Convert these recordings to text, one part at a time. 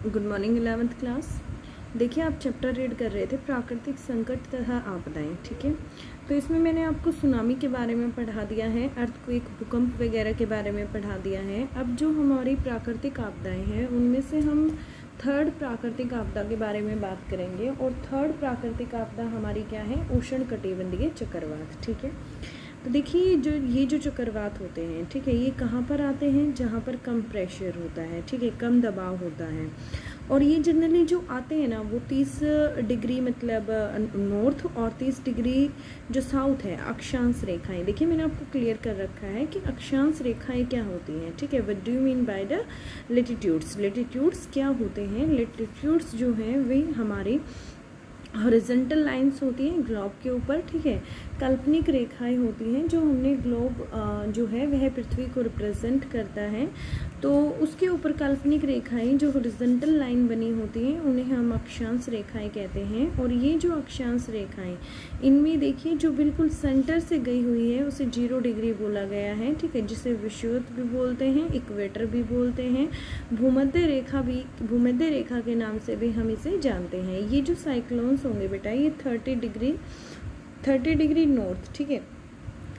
Good morning 11th class. देखिए, आप chapter read कर रहे थे प्राकृतिक संकट तथा आपदाएं, ठीक है। तो इसमें मैंने आपको सुनामी के बारे में पढ़ा दिया है, अर्थक्वेक भूकंप वगैरह के बारे में पढ़ा दिया है। अब जो हमारी प्राकृतिक आपदाएं हैं उनमें से हम थर्ड प्राकृतिक आपदा के बारे में बात करेंगे। और थर्ड प्राकृतिक आपदा हमारी क्या है? उष्णकटिबंधीय चक्रवात, ठीक है। तो देखिए, ये जो चक्रवात होते हैं, ठीक है, ये कहाँ पर आते हैं? जहाँ पर कम प्रेशर होता है, ठीक है, कम दबाव होता है। और ये जनरली जो आते हैं ना, वो 30 डिग्री मतलब नॉर्थ और 30 डिग्री जो साउथ है, अक्षांश रेखाएं। देखिए, मैंने आपको क्लियर कर रखा है कि अक्षांश रेखाएं क्या होती हैं, ठीक है। What do you mean by the latitudes? Latitudes क्या होते हैं? लेटिट्यूड्स जो हैं वे हमारे हॉरिजॉन्टल लाइंस होती हैं ग्लोब के ऊपर, ठीक है। काल्पनिक रेखाएं होती हैं जो हमने ग्लोब जो है वह पृथ्वी को रिप्रेजेंट करता है, तो उसके ऊपर काल्पनिक रेखाएं जो हॉरिजॉन्टल लाइन बनी होती हैं उन्हें हम अक्षांश रेखाएं कहते हैं। और ये जो अक्षांश रेखाएं, इनमें देखिए जो बिल्कुल सेंटर से गई हुई है उसे 0 डिग्री बोला गया है, ठीक है, जिसे विषुवत भी बोलते हैं, इक्वेटर भी बोलते हैं, भूमध्य रेखा के नाम से भी हम इसे जानते हैं। ये जो साइक्लोन्स होंगे बेटा, ये 30 डिग्री नॉर्थ, ठीक है।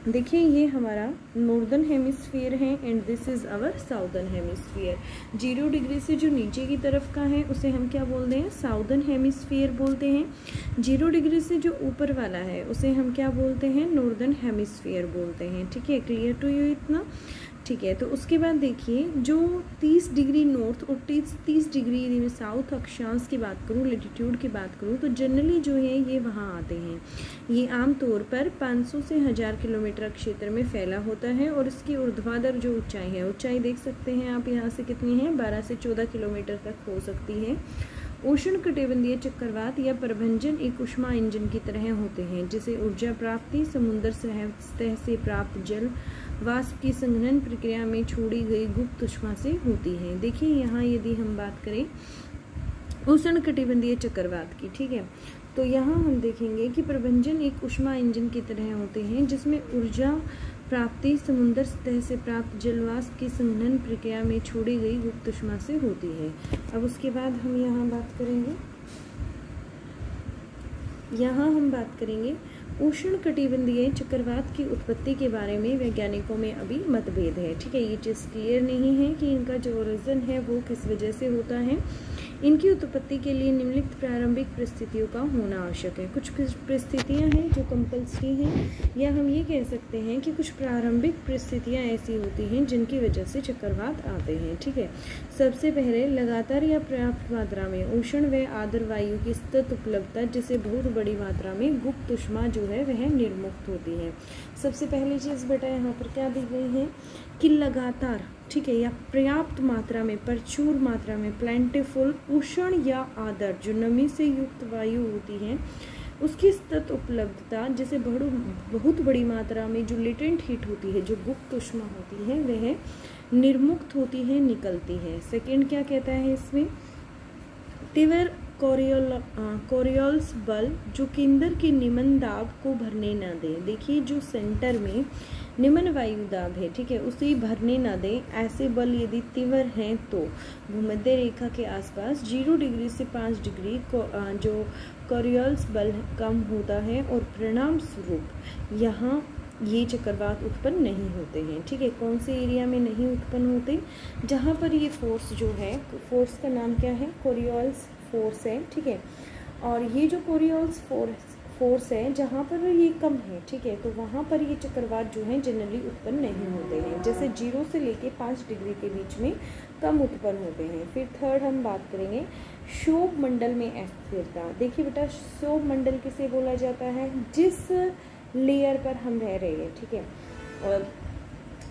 देखिए, ये हमारा नॉर्दर्न हेमिस्फीयर है and this is our southern hemisphere. 0 degree से जो नीचे की तरफ का है उसे हम क्या बोलते हैं? साउदर्न हेमिस्फीयर बोलते हैं। 0 डिग्री से जो ऊपर वाला है उसे हम क्या बोलते हैं? नॉर्दर्न हेमिस्फीयर बोलते हैं, ठीक है। क्लियर टू यू इतना? ठीक है। तो उसके बाद देखिए, जो 30 डिग्री नॉर्थ और 30 डिग्री साउथ अक्षांश की बात करूँ, लेटीट्यूड की बात करूँ, तो जनरली जो है ये वहाँ आते हैं। ये आमतौर पर 500 से 1000 किलोमीटर क्षेत्र में फैला होता है और इसकी ऊर्ध्वाधर जो ऊंचाई है, ऊंचाई देख सकते हैं आप यहाँ से कितनी है? 12 से 14 किलोमीटर तक हो सकती है। उष्णकटिबंधीय चक्रवात या प्रभंजन एक ऊष्मा इंजन की तरह होते हैं, जिसे ऊर्जा प्राप्ति समुद्र सतह से प्राप्त जल वाष्प की संघनन प्रक्रिया में छोड़ी गई गुप्त ऊष्मा से होती है। देखिए, यहाँ यदि हम बात करें उष्णकटिबंधीय चक्रवात की, ठीक है, तो यहाँ हम देखेंगे कि प्रभंजन एक ऊष्मा इंजन की तरह होते हैं, जिसमें ऊर्जा प्राप्ति समुद्र सतह से प्राप्त जलवाष्प की संघनन प्रक्रिया में छोड़ी गई गुप्त ऊष्मा से होती है। अब उसके बाद हम यहाँ बात करेंगे उष्णकटिबंधीय चक्रवात की उत्पत्ति के बारे में वैज्ञानिकों में अभी मतभेद है, ठीक है। ये चीज़ क्लियर नहीं है कि इनका जो ओरिजिन है वो किस वजह से होता है। इनकी उत्पत्ति के लिए निम्नलिखित प्रारंभिक परिस्थितियों का होना आवश्यक है। कुछ परिस्थितियां हैं जो कंपल्सरी हैं, या हम ये कह सकते हैं कि कुछ प्रारंभिक परिस्थितियां ऐसी होती हैं जिनकी वजह से चक्रवात आते हैं, ठीक है। सबसे पहले लगातार या पर्याप्त मात्रा में उष्ण व आर्द्र वायु की सतत उपलब्धता, जिसे बहुत बड़ी मात्रा में गुप्त ऊष्मा जो है वह निर्मुक्त होती है। सबसे पहली चीज़ बेटा यहाँ पर क्या दी गई है कि लगातार, ठीक है, या पर्याप्त मात्रा में, प्रचुर मात्रा में, प्लेंटिफुल उष्ण या आर्द्र जो नमी से युक्त वायु होती है उसकी सतत उपलब्धता, जिसे बहुत बड़ी मात्रा में जो लेटेंट हीट होती है, जो गुप्त ऊष्मा होती है, वह निर्मुक्त होती है, निकलती है। सेकंड क्या कहता है इसमें? तीव्र कोरियोल्स बल जो केंद्र के निम्न दाब को भरने न दे। देखिए, जो सेंटर में निम्न वायु दाब है, ठीक है, उसे भरने न दे, ऐसे बल यदि तीव्र हैं तो भूमध्य रेखा के आसपास 0 डिग्री से 5 डिग्री जो कोरियोल्स बल कम होता है और परिणाम स्वरूप यहाँ ये चक्रवात उत्पन्न नहीं होते हैं, ठीक है। कौन से एरिया में नहीं उत्पन्न होते? जहाँ पर ये फोर्स जो है, फोर्स का नाम क्या है? कोरियोल्स फोर्स है, ठीक है। और ये जो कोरियोल्स फोर्स है जहाँ पर ये कम है, ठीक है, तो वहाँ पर ये चक्रवात जो है जनरली उत्पन्न नहीं होते हैं। जैसे 0 से लेके 5 डिग्री के बीच में कम उत्पन्न होते हैं। फिर थर्ड हम बात करेंगे क्षोभ मंडल में अस्थिरता। देखिए बेटा, क्षोभ मंडल किसे बोला जाता है? जिस लेयर पर हम रह रहे हैं, ठीक है, और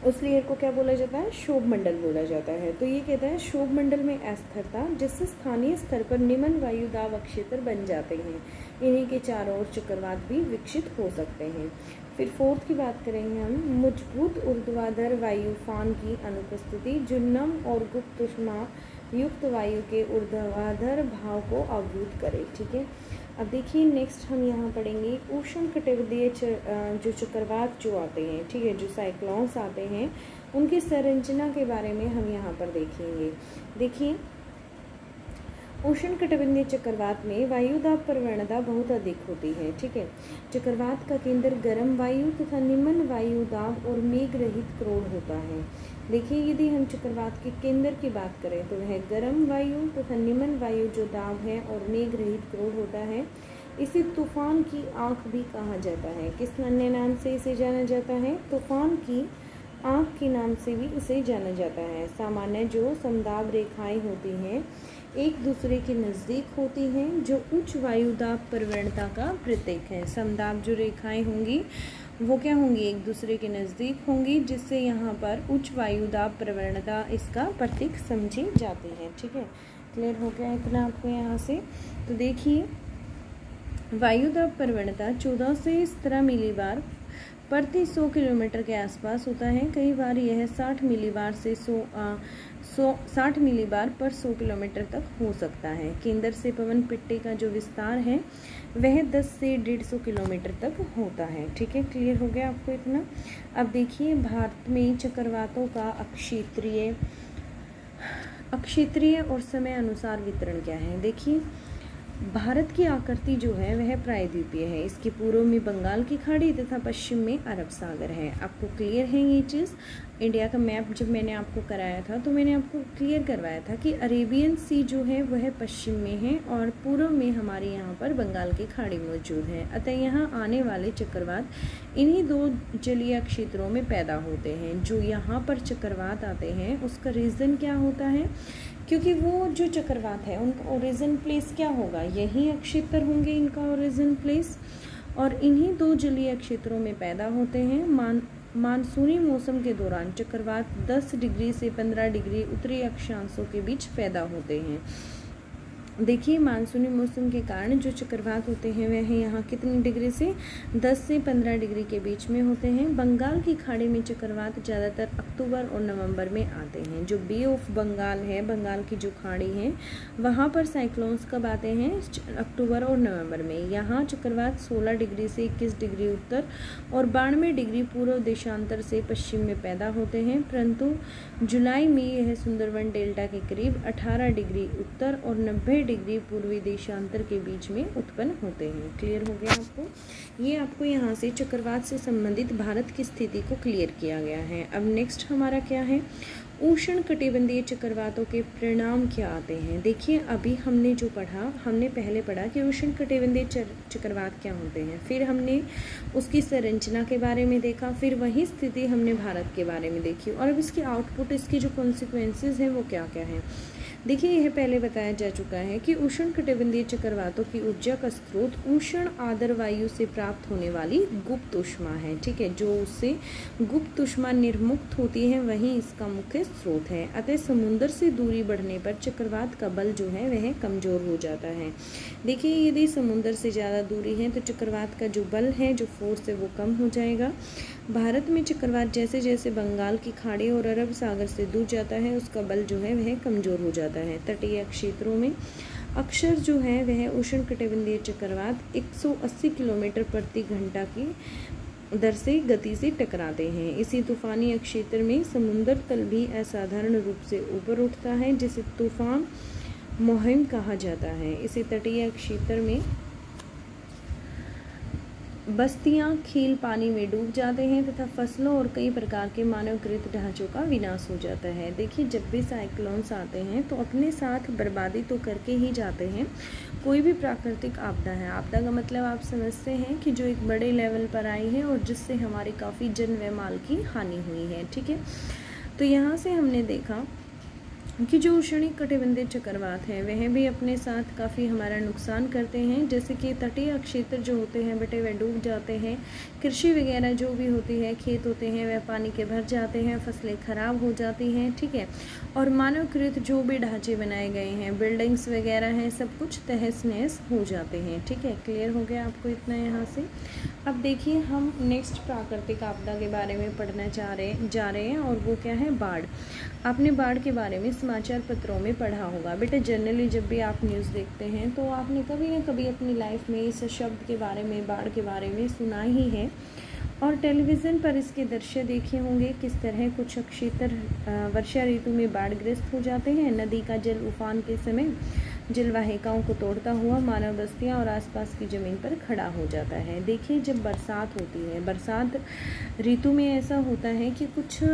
उस लेयर को क्या बोला जाता है? क्षोभ मंडल बोला जाता है। तो ये कहता है क्षोभ मंडल में अस्थिरता, जिससे स्थानीय स्तर पर निम्न वायु दाब क्षेत्र बन जाते हैं। इन्हीं के चारों ओर चक्रवात भी विकसित हो सकते हैं। फिर फोर्थ की बात करेंगे हम, मजबूत ऊर्ध्वाधर वायु फान की अनुपस्थिति, जो नम और गुप्त ऊष्मा युक्त वायु के ऊर्ध्वाधर भाव को अवरुद्ध करे, ठीक है। अब देखिए, नेक्स्ट हम यहाँ पढ़ेंगे उष्णकटिबंधीय जो चक्रवात जो आते हैं, ठीक है, जो साइक्लोन्स आते हैं, उनकी संरचना के बारे में हम यहाँ पर देखेंगे। देखिए, उष्णकटिबंधीय चक्रवात में वायुदाब प्रवणता बहुत अधिक होती है। ठीक है, चक्रवात का केंद्र गर्म वायु तथा निम्न वायुदाब और मेघ रहित क्रोड़ होता है। देखिए, यदि हम चक्रवात के केंद्र की बात करें तो वह गर्म वायु तथा निम्न वायु जो दाब है और मेघ रहित क्रोड़ होता है। इसे तूफान की आंख भी कहा जाता है। किस अन्य नाम से इसे जाना जाता है? तूफान की आंख के नाम से भी इसे जाना जाता है। सामान्य जो समदाब रेखाएं होती हैं एक दूसरे के नज़दीक होती हैं, जो उच्च वायुदाब प्रवणता का प्रतीक है। समदाब जो रेखाएं होंगी वो क्या होंगी? एक दूसरे के नज़दीक होंगी, जिससे यहाँ पर उच्च वायुदाब प्रवणता इसका प्रतीक समझी जाती है। ठीक है, क्लियर हो गया इतना आपको यहाँ से? तो देखिए, वायुदाब प्रवणता 14 से 17 मिलीबार प्रति 100 किलोमीटर के आसपास होता है। कई बार यह 60 मिलीबार से 60 मिलीबार पर 100 किलोमीटर तक हो सकता है। केंद्र से पवन पिट्टे का जो विस्तार है वह 10 से 150 किलोमीटर तक होता है। ठीक है, क्लियर हो गया आपको इतना? अब देखिए, भारत में चक्रवातों का अक्षेत्रीय और समय अनुसार वितरण क्या है। देखिए, भारत की आकृति जो है वह प्रायद्वीपीय है। इसके पूर्व में बंगाल की खाड़ी तथा पश्चिम में अरब सागर है। आपको क्लियर है ये चीज़? इंडिया का मैप जब मैंने आपको कराया था तो मैंने आपको क्लियर करवाया था कि अरेबियन सी जो है वह पश्चिम में है और पूर्व में हमारे यहाँ पर बंगाल की खाड़ी मौजूद है। अतः यहाँ आने वाले चक्रवात इन्हीं दो जलीय क्षेत्रों में पैदा होते हैं। जो यहाँ पर चक्रवात आते हैं उसका रीज़न क्या होता है? क्योंकि वो जो चक्रवात है उनका ओरिजिन प्लेस क्या होगा? यही अक्षेत्र होंगे इनका ओरिजिन प्लेस, और इन्हीं दो जलीय क्षेत्रों में पैदा होते हैं। मानसूनी मौसम के दौरान चक्रवात 10 डिग्री से 15 डिग्री उत्तरी अक्षांशों के बीच पैदा होते हैं। देखिए, मानसूनी मौसम के कारण जो चक्रवात होते हैं वह यहाँ कितनी डिग्री से 10 से 15 डिग्री के बीच में होते हैं। बंगाल की खाड़ी में चक्रवात ज़्यादातर अक्टूबर और नवंबर में आते हैं। जो बे ऑफ बंगाल है, बंगाल की जो खाड़ी है, वहाँ पर साइक्लोन्स कब आते हैं? अक्टूबर और नवंबर में। यहाँ चक्रवात 16 डिग्री से 21 डिग्री उत्तर और 92 डिग्री पूर्व देशांतर से पश्चिम में पैदा होते हैं, परंतु जुलाई में यह सुंदरवन डेल्टा के करीब 18 डिग्री उत्तर और 90 डिग्री पूर्वी देशांतर के बीच में उत्पन्न होते हैं। क्लियर हो गया आपको? ये आपको यहाँ से चक्रवात से संबंधित भारत की स्थिति को क्लियर किया गया है। अब नेक्स्ट हमारा क्या है? उष्ण कटिबंधीय चक्रवातों के परिणाम क्या आते हैं। देखिए, अभी हमने जो पढ़ा, हमने पहले पढ़ा कि उष्ण कटिबंधीय चक्रवात क्या होते हैं, फिर हमने उसकी संरचना के बारे में देखा, फिर वही स्थिति हमने भारत के बारे में देखी, और अब इसके आउटपुट, इसके जो कॉन्सिक्वेंसेस हैं वो क्या क्या हैं। देखिए, यह पहले बताया जा चुका है कि उष्ण कटिबंधीय चक्रवातों की ऊर्जा का स्रोत उष्ण आर्द्र वायु से प्राप्त होने वाली गुप्त ऊष्मा है। ठीक है, जो उससे गुप्त ऊष्मा निर्मुक्त होती है वही इसका मुख्य स्रोत है। अतः समुद्र से दूरी बढ़ने पर चक्रवात का बल जो है वह कमजोर हो जाता है। देखिए, यदि समुद्र से ज़्यादा दूरी है तो चक्रवात का जो बल है, जो फोर्स है, वो कम हो जाएगा। भारत में चक्रवात जैसे जैसे बंगाल की खाड़ी और अरब सागर से दूर जाता है उसका बल जो है वह कमजोर हो जाता है। तटीय क्षेत्रों में अक्सर जो है वह उष्ण कटिबंधीय चक्रवात 180 किलोमीटर प्रति घंटा की दर से गति से टकराते हैं। इसी तूफानी क्षेत्र में समुद्र तल भी असाधारण रूप से ऊपर उठता है, जिसे तूफान मुहिम कहा जाता है। इसी तटीय क्षेत्र में बस्तियां, खेल पानी में डूब जाते हैं तथा फसलों और कई प्रकार के मानवकृत ढांचों का विनाश हो जाता है। देखिए, जब भी साइक्लोन्स आते हैं तो अपने साथ बर्बादी तो करके ही जाते हैं। कोई भी प्राकृतिक आपदा है, आपदा का मतलब आप समझते हैं कि जो एक बड़े लेवल पर आई है और जिससे हमारी काफ़ी जन व माल की हानि हुई है। ठीक है, तो यहाँ से हमने देखा कि जो उष्ण कटिबंधीय चक्रवात हैं वह भी अपने साथ काफ़ी हमारा नुकसान करते हैं। जैसे कि तटीय क्षेत्र जो होते हैं बेटे वह डूब जाते हैं, कृषि वगैरह जो भी होती है, खेत होते हैं वह पानी के भर जाते हैं, फसलें खराब हो जाती हैं। ठीक है, और मानवकृत जो भी ढांचे बनाए गए हैं, बिल्डिंग्स वगैरह हैं, सब कुछ तहस नहस हो जाते हैं। ठीक है, क्लियर हो गया आपको इतना यहाँ से? अब देखिए, हम नेक्स्ट प्राकृतिक आपदा के बारे में पढ़ना जा रहे हैं, और वो क्या है? बाढ़। आपने बाढ़ के बारे में समाचार पत्रों में पढ़ा होगा। बेटा, जनरली जब भी आप न्यूज़ देखते हैं तो आपने कभी ना कभी अपनी लाइफ में इस शब्द के बारे में, बाढ़ के बारे में सुना ही है, और टेलीविज़न पर इसके दृश्य देखे होंगे। किस तरह कुछ क्षेत्र वर्षा ऋतु में बाढ़ग्रस्त हो जाते हैं। नदी का जल उफान के समय जलवाहिकाओं को तोड़ता हुआ मानव बस्तियां और आसपास की ज़मीन पर खड़ा हो जाता है। देखिए जब बरसात होती है, बरसात ऋतु में ऐसा होता है कि कुछ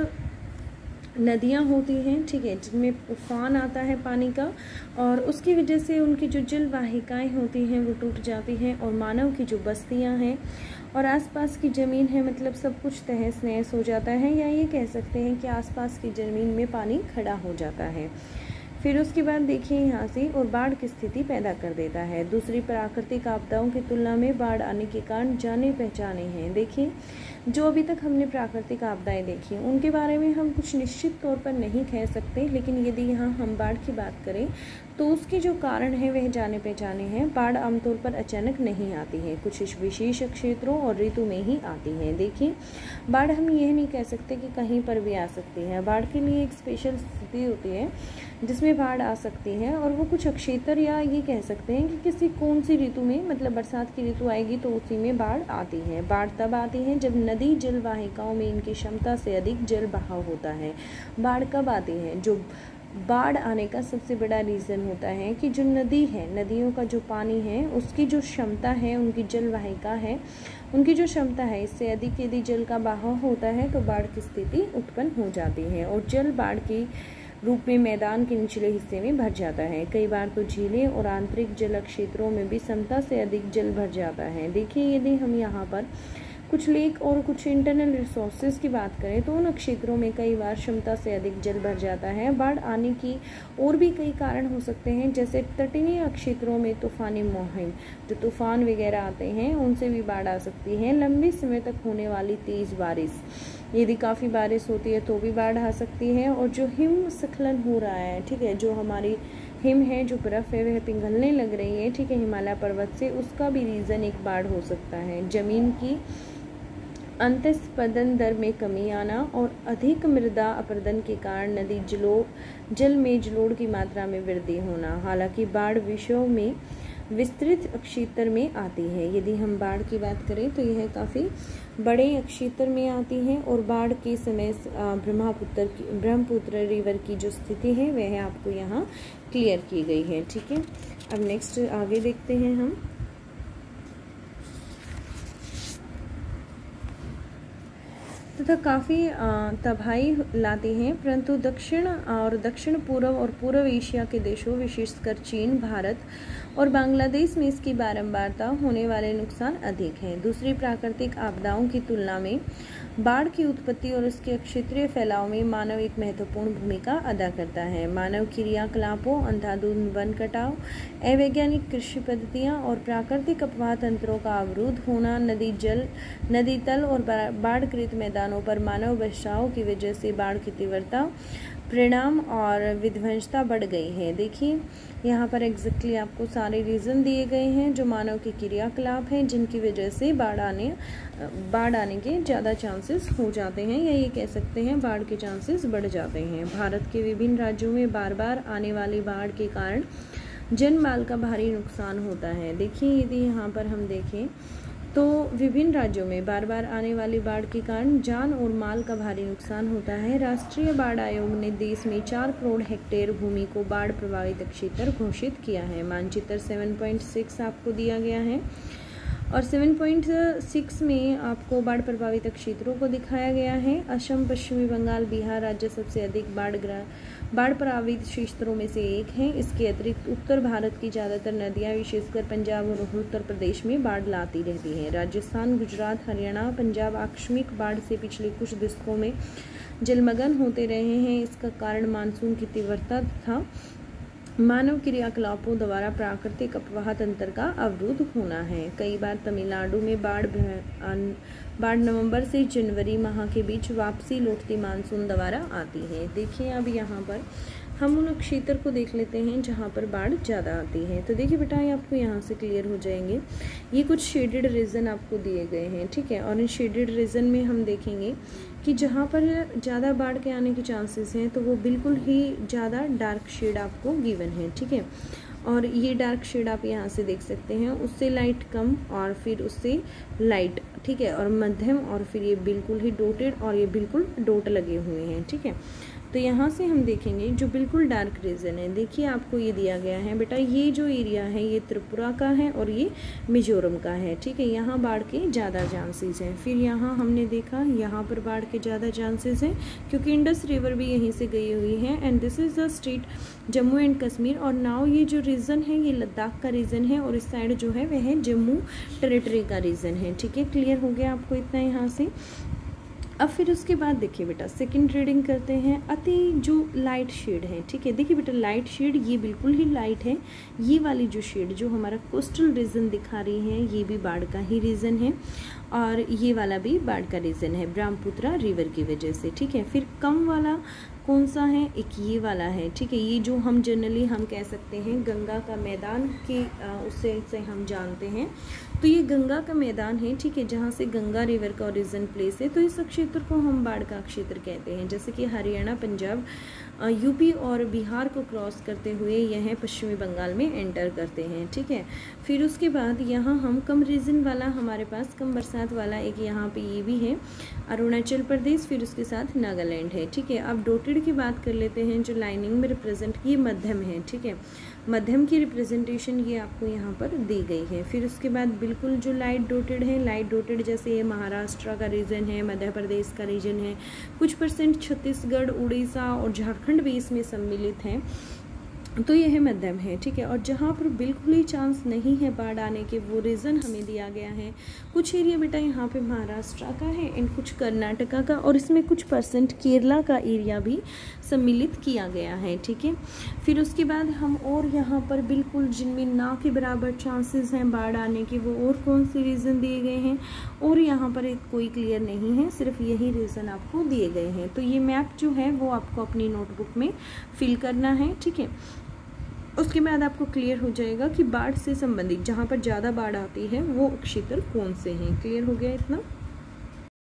नदियाँ होती हैं, ठीक है, जिनमें उफान आता है पानी का, और उसकी वजह से उनकी जो जलवाहिकाएँ होती हैं वो टूट जाती हैं और मानव की जो बस्तियाँ हैं और आसपास की ज़मीन है, मतलब सब कुछ तहस नहस हो जाता है, या ये कह सकते हैं कि आसपास की ज़मीन में पानी खड़ा हो जाता है। फिर उसके बाद देखिए यहाँ से, और बाढ़ की स्थिति पैदा कर देता है। दूसरी प्राकृतिक आपदाओं की तुलना में बाढ़ आने के कारण जाने पहचाने हैं। देखिए जो अभी तक हमने प्राकृतिक आपदाएं देखी उनके बारे में हम कुछ निश्चित तौर पर नहीं कह सकते, लेकिन यदि यहाँ हम बाढ़ की बात करें तो उसके जो कारण हैं वह जाने पहचाने हैं। बाढ़ आमतौर पर अचानक नहीं आती है, कुछ विशेष क्षेत्रों और ऋतु में ही आती है। देखिए बाढ़ हम यह नहीं कह सकते कि कहीं पर भी आ सकती है। बाढ़ के लिए एक स्पेशल स्थिति होती है जिसमें बाढ़ आ सकती है, और वो कुछ क्षेत्र, या ये कह सकते हैं कि किसी कौन सी ऋतु में, मतलब बरसात की ऋतु आएगी तो उसी में बाढ़ आती है। बाढ़ तब आती है जब नदी जलवाहिकाओं में इनकी क्षमता से अधिक जल बहाव होता है। बाढ़ कब आती है? जो बाढ़ आने का सबसे बड़ा रीज़न होता है कि जो नदी है, नदियों का जो पानी है उसकी जो क्षमता है, उनकी जलवाहिका है, उनकी जो क्षमता है, इससे अधिक यदि जल का बहाव होता है तो बाढ़ की स्थिति उत्पन्न हो जाती है और जल बाढ़ के रूप में मैदान के निचले हिस्से में भर जाता है। कई बार तो झीलें और आंतरिक जल क्षेत्रों में भी क्षमता से अधिक जल भर जाता है। देखिए यदि हम यहाँ पर कुछ लेक और कुछ इंटरनल रिसोर्सेज की बात करें तो उन क्षेत्रों में कई बार क्षमता से अधिक जल भर जाता है। बाढ़ आने की और भी कई कारण हो सकते हैं, जैसे तटीय क्षेत्रों में तूफानी मुहिम, जो तूफान वगैरह आते हैं उनसे भी बाढ़ आ सकती है। लंबे समय तक होने वाली तेज़ बारिश, यदि काफ़ी बारिश होती है तो भी बाढ़ आ सकती है। और जो हिमस्खलन हो रहा है, ठीक है, जो हमारी हिम है, जो बर्फ़ है वह पिघलने लग रही है, ठीक है, हिमालय पर्वत से, उसका भी रीज़न एक बाढ़ हो सकता है। ज़मीन की अंतस्पंदन दर में कमी आना और अधिक मृदा अपरदन के कारण नदी जल में जलोढ़ की मात्रा में वृद्धि होना। हालांकि बाढ़ विश्व में विस्तृत क्षेत्र में आती है। यदि हम बाढ़ की बात करें तो यह काफ़ी बड़े क्षेत्र में आती है और बाढ़ के समय ब्रह्मपुत्र रिवर की जो स्थिति है वह आपको यहाँ क्लियर की गई है। ठीक है, अब नेक्स्ट आगे देखते हैं हम। तथा काफ़ी तबाही लाती हैं, परंतु दक्षिण पूर्व और पूर्व एशिया के देशों, विशेषकर चीन, भारत और बांग्लादेश में इसकी बारंबारता होने वाले नुकसान अधिक हैं। दूसरी प्राकृतिक आपदाओं की तुलना में बाढ़ की उत्पत्ति और उसके क्षेत्रीय फैलाव में मानव एक महत्वपूर्ण भूमिका अदा करता है। मानव क्रियाकलापों, अंधाधुंध वन कटाव, अवैज्ञानिक कृषि पद्धतियाँ और प्राकृतिक अपवाह तंत्रों का अवरुद्ध होना, नदी तल और बाढ़कृत मैदानों पर मानव बचाव की वजह से बाढ़ की तीव्रता, परिणाम और विध्वंसता बढ़ गई है। देखिए यहाँ पर एग्जैक्टली आपको सारे रीज़न दिए गए हैं जो मानव के क्रियाकलाप हैं जिनकी वजह से बाढ़ आने के ज़्यादा चांसेस हो जाते हैं, या ये कह सकते हैं बाढ़ के चांसेस बढ़ जाते हैं। भारत के विभिन्न राज्यों में बार बार आने वाली बाढ़ के कारण जन माल का भारी नुकसान होता है। देखिए यदि यहाँ पर हम देखें तो विभिन्न राज्यों में बार बार आने वाली बाढ़ के कारण जान और माल का भारी नुकसान होता है। राष्ट्रीय बाढ़ आयोग ने देश में 4 करोड़ हेक्टेयर भूमि को बाढ़ प्रभावित क्षेत्र घोषित किया है। मानचित्र 7.6 आपको दिया गया है और 7.6 में आपको बाढ़ प्रभावित क्षेत्रों को दिखाया गया है। असम, पश्चिमी बंगाल, बिहार राज्य सबसे अधिक बाढ़ प्रभावित क्षेत्रों में से एक है। इसके अतिरिक्त उत्तर भारत की ज़्यादातर नदियां, विशेषकर पंजाब और उत्तर प्रदेश में बाढ़ लाती रहती हैं। राजस्थान, गुजरात, हरियाणा, पंजाब आकस्मिक बाढ़ से पिछले कुछ दशकों में जलमग्न होते रहे हैं। इसका कारण मानसून की तीव्रता तथा मानव क्रियाकलापों द्वारा प्राकृतिक अपवाह तंत्र का अवरुद्ध होना है। कई बार तमिलनाडु में बाढ़ नवंबर से जनवरी माह के बीच वापसी लौटती मानसून द्वारा आती है। देखिए अब यहाँ पर हम उन क्षेत्र को देख लेते हैं जहाँ पर बाढ़ ज़्यादा आती है। तो देखिए बेटा ये आपको यहाँ से क्लियर हो जाएंगे। ये कुछ शेडेड रीजन आपको दिए गए हैं, ठीक है, और इन शेडेड रीजन में हम देखेंगे कि जहाँ पर ज़्यादा बाढ़ के आने के चांसेस हैं तो वो बिल्कुल ही ज़्यादा डार्क शेड आपको गिवन है, ठीक है। और ये डार्क शेड आप यहाँ से देख सकते हैं, उससे लाइट कम और फिर उससे लाइट, ठीक है, और मध्यम, और फिर ये बिल्कुल ही डॉटेड और ये बिल्कुल डॉट लगे हुए हैं, ठीक है। तो यहाँ से हम देखेंगे जो बिल्कुल डार्क रीजन है, देखिए आपको ये दिया गया है बेटा, ये जो एरिया है ये त्रिपुरा का है और ये मिजोरम का है, ठीक है। यहाँ बाढ़ के ज़्यादा चांसेस हैं। फिर यहाँ हमने देखा यहाँ पर बाढ़ के ज़्यादा चांसेस हैं क्योंकि इंडस रिवर भी यहीं से गई हुई है। And this is the state Jammu and Kashmir. और नाउ ये जो रीजन है ये लद्दाख का रीजन है और इस साइड जो है वह जम्मू टेरिटरी का रीजन है, ठीक है। क्लियर हो गया आपको इतना यहाँ से। अब फिर उसके बाद देखिए बेटा सेकंड रीडिंग करते हैं। अति जो लाइट शेड है, ठीक है, देखिए बेटा लाइट शेड ये बिल्कुल ही लाइट है। ये वाली जो शेड जो हमारा कोस्टल रीजन दिखा रही है ये भी बाढ़ का ही रीजन है और ये वाला भी बाढ़ का रीजन है ब्रह्मपुत्रा रिवर की वजह से, ठीक है। फिर कम वाला कौन सा है, एक ये वाला है, ठीक है। ये जो हम जनरली हम कह सकते हैं गंगा का मैदान के उससे से हम जानते हैं, तो ये गंगा का मैदान है, ठीक है, जहाँ से गंगा रिवर का ओरिजिन प्लेस है। तो इस क्षेत्र को हम बाढ़ का क्षेत्र कहते हैं। जैसे कि हरियाणा, पंजाब, यूपी और बिहार को क्रॉस करते हुए यह पश्चिमी बंगाल में एंटर करते हैं, ठीक है। फिर उसके बाद यहाँ हम कम रीजन वाला हमारे पास कम बरसात वाला एक यहाँ पे ये भी है अरुणाचल प्रदेश, फिर उसके साथ नागालैंड है, ठीक है। अब डॉटेड की बात कर लेते हैं जो लाइनिंग में रिप्रेजेंट की मध्यम है, ठीक है। मध्यम की रिप्रेजेंटेशन ये आपको यहाँ पर दी गई है। फिर उसके बाद बिल्कुल जो लाइट डॉटेड है, लाइट डॉटेड जैसे ये महाराष्ट्र का रीजन है, मध्य प्रदेश का रीजन है, कुछ परसेंट छत्तीसगढ़, उड़ीसा और झारखंड भी इसमें सम्मिलित हैं, तो यह मध्यम है, ठीक है। और जहाँ पर बिल्कुल ही चांस नहीं है बाढ़ आने के वो रीज़न हमें दिया गया है। कुछ एरिया बेटा यहाँ पे महाराष्ट्र का है एंड कुछ कर्नाटका का और इसमें कुछ परसेंट केरला का एरिया भी सम्मिलित किया गया है, ठीक है। फिर उसके बाद हम और यहाँ पर बिल्कुल जिनमें ना के बराबर चांसेस हैं बाढ़ आने के वो और कौन से रीज़न दिए गए हैं, और यहाँ पर एक कोई क्लियर नहीं है, सिर्फ यही रीज़न आपको दिए गए हैं। तो ये मैप जो है वो आपको अपनी नोटबुक में फिल करना है, ठीक है। उसके बाद आपको क्लियर हो जाएगा कि बाढ़ से संबंधित जहाँ पर ज़्यादा बाढ़ आती है वो क्षेत्र कौन से हैं। क्लियर हो गया इतना।